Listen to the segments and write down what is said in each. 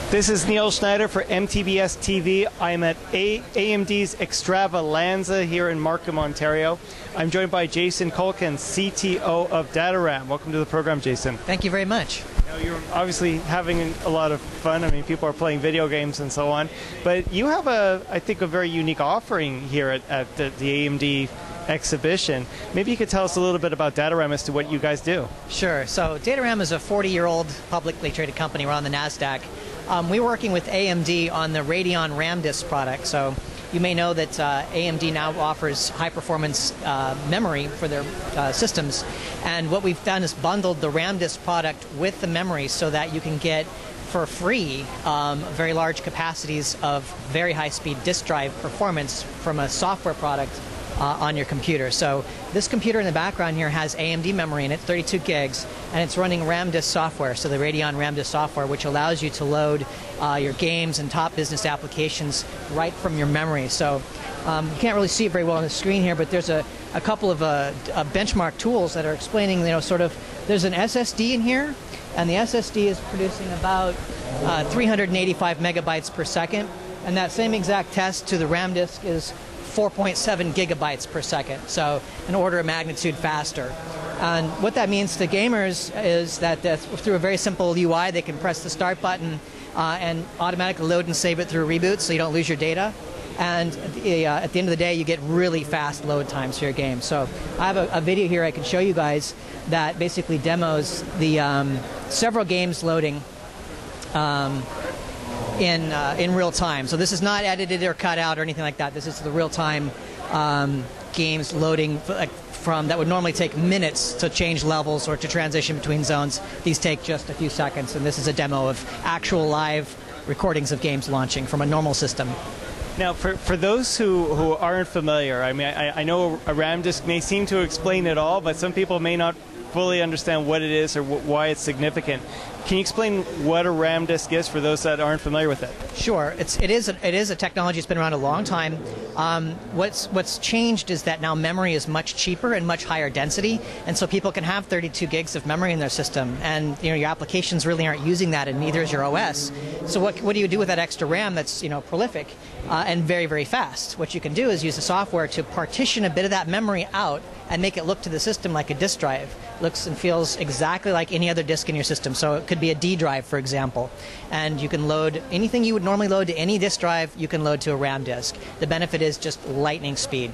This is Neil Schneider for MTBS-TV. I'm at AMD's ExtravaLANza here in Markham, Ontario. I'm joined by Jason Caulkins, CTO of Dataram. Welcome to the program, Jason. Thank you very much. Now, you're obviously having a lot of fun. I mean, people are playing video games and so on. But you have, I think, a very unique offering here at the AMD exhibition. Maybe you could tell us a little bit about Dataram as to what you guys do. Sure. So Dataram is a 40-year-old publicly traded company. We're on the NASDAQ. We're working with AMD on the Radeon Ramdisk product. So you may know that AMD now offers high-performance memory for their systems. And what we've done is bundled the Ramdisk product with the memory so that you can get for free very large capacities of very high-speed disk drive performance from a software product on your computer. So this computer in the background here has AMD memory in it, 32 gigs, and it's running Ramdisk software, so the Radeon Ramdisk software, which allows you to load your games and top business applications right from your memory. So you can't really see it very well on the screen here, but there's a couple of benchmark tools that are explaining, sort of, there's an SSD in here, and the SSD is producing about 385 megabytes per second, and that same exact test to the Ramdisk is 4.7 gigabytes per second, so an order of magnitude faster. And what that means to gamers is that through a very simple UI, they can press the start button and automatically load and save it through a reboot so you don't lose your data. And at the end of the day, you get really fast load times for your game. So I have a video here I can show you guys that basically demos the several games loading in real time. So this is not edited or cut out or anything like that. This is the real time games loading from that would normally take minutes to change levels or to transition between zones. These take just a few seconds, and this is a demo of actual live recordings of games launching from a normal system. Now, for those who aren't familiar, I mean, I know a Ramdisk may seem to explain it all, but some people may not fully understand what it is or why it's significant. Can you explain what a Ramdisk is for those that aren't familiar with it? Sure. It is a technology that's been around a long time. What's changed is that now memory is much cheaper and much higher density, and so people can have 32 gigs of memory in their system, and your applications really aren't using that, and neither is your OS. So what do you do with that extra RAM that's prolific and very, very fast? What you can do is use the software to partition a bit of that memory out and make it look to the system like a disk drive. Looks and feels exactly like any other disk in your system. So it could be a D drive, for example. And you can load anything you would normally load to any disk drive, you can load to a RAM disk. The benefit is just lightning speed.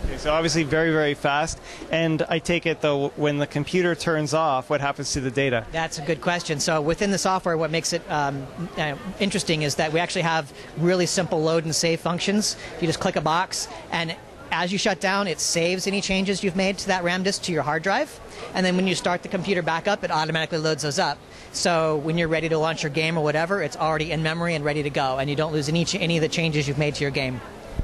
Okay, so obviously very, very fast. And I take it, though, when the computer turns off, what happens to the data? That's a good question. So within the software, what makes it interesting is that we actually have really simple load and save functions. You just click a box, and as you shut down, it saves any changes you've made to that RAM disk to your hard drive. And then when you start the computer back up, it automatically loads those up. So when you're ready to launch your game or whatever, it's already in memory and ready to go, and you don't lose any of the changes you've made to your game.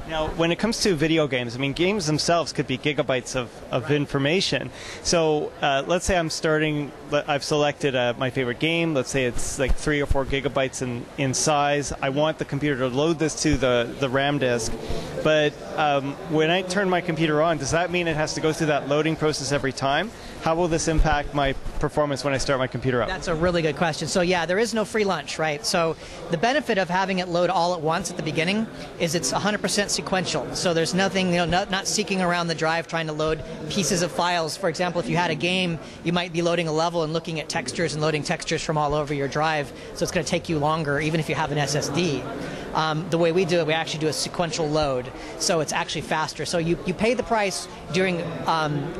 Now, when it comes to video games, I mean, games themselves could be gigabytes of information. So let's say I've selected my favorite game. Let's say it's like 3 or 4 gigabytes in size. I want the computer to load this to the RAM disk. But when I turn my computer on, does that mean it has to go through that loading process every time? How will this impact my performance when I start my computer up? That's a really good question. So yeah, there is no free lunch, right? So the benefit of having it load all at once at the beginning is it's 100% sequential. So there's nothing, not seeking around the drive trying to load pieces of files. For example, if you had a game, you might be loading a level and looking at textures and loading textures from all over your drive. So it's going to take you longer, even if you have an SSD. The way we do it, we actually do a sequential load, so it's actually faster. So you pay the price during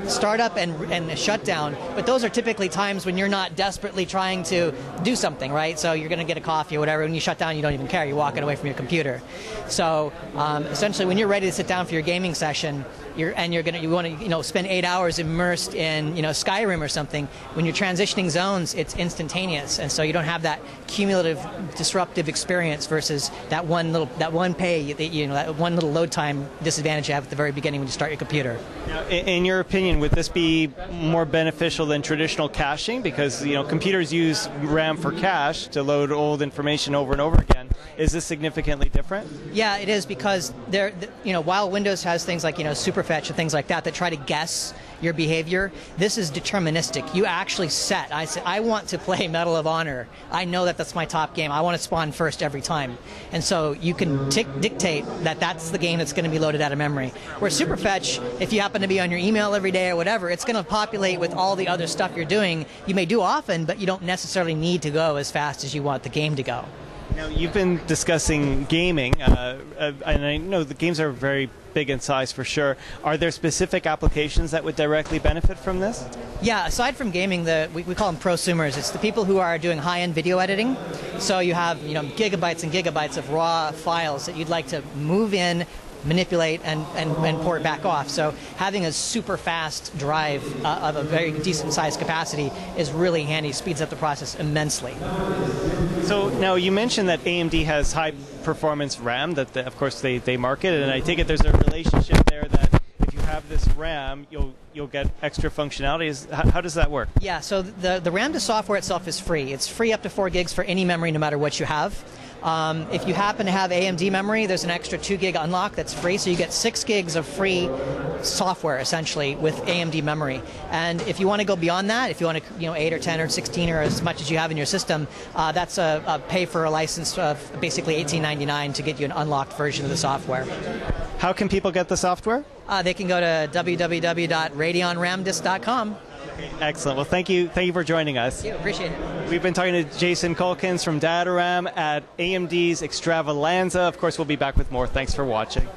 startup and shutdown, but those are typically times when you're not desperately trying to do something, right? So you're going to get a coffee or whatever. When you shut down, you don't even care. You're walking away from your computer. So essentially, when you're ready to sit down for your gaming session, you want to spend 8 hours immersed in Skyrim or something. When you're transitioning zones, it's instantaneous, and so you don't have that cumulative disruptive experience versus that one little load time disadvantage you have at the very beginning when you start your computer. Now, in your opinion, would this be more beneficial than traditional caching? Because computers use RAM for cache to load old information over and over again. Is this significantly different? Yeah, it is, because while Windows has things like superfetch and things like that try to guess your behavior. This is deterministic. You actually set. I say, I want to play Medal of Honor. I know that that's my top game. I want to spawn first every time. And so you can dictate that that's the game that's going to be loaded out of memory. Where Superfetch, if you happen to be on your email every day or whatever, it's going to populate with all the other stuff you're doing. You may do often, but you don't necessarily need to go as fast as you want the game to go. Now, you've been discussing gaming, and I know the games are very big in size for sure. Are there specific applications that would directly benefit from this? Yeah, aside from gaming, we call them prosumers. It's the people who are doing high-end video editing. So you have gigabytes and gigabytes of raw files that you'd like to move in, manipulate, and port back off. So having a super fast drive of a very decent sized capacity is really handy, speeds up the process immensely. So now you mentioned that AMD has high performance RAM that of course they market, and I take it there's a relationship there that if you have this RAM you'll get extra functionalities. How does that work? Yeah, so the Ramdisk software itself is free. It's free up to 4 gigs for any memory no matter what you have. If you happen to have AMD memory, there's an extra 2 gig unlock that's free, so you get 6 gigs of free software essentially with AMD memory. And if you want to go beyond that, if you want to 8 or 10 or 16 or as much as you have in your system, that's a pay for a license of basically $18.99 to get you an unlocked version of the software. How can people get the software? They can go to www.radionramdisk.com. Excellent. Well, thank you for joining us. Thank you. Appreciate it. We've been talking to Jason Caulkins from Dataram at AMD's ExtravaLANza. Of course, we'll be back with more. Thanks for watching.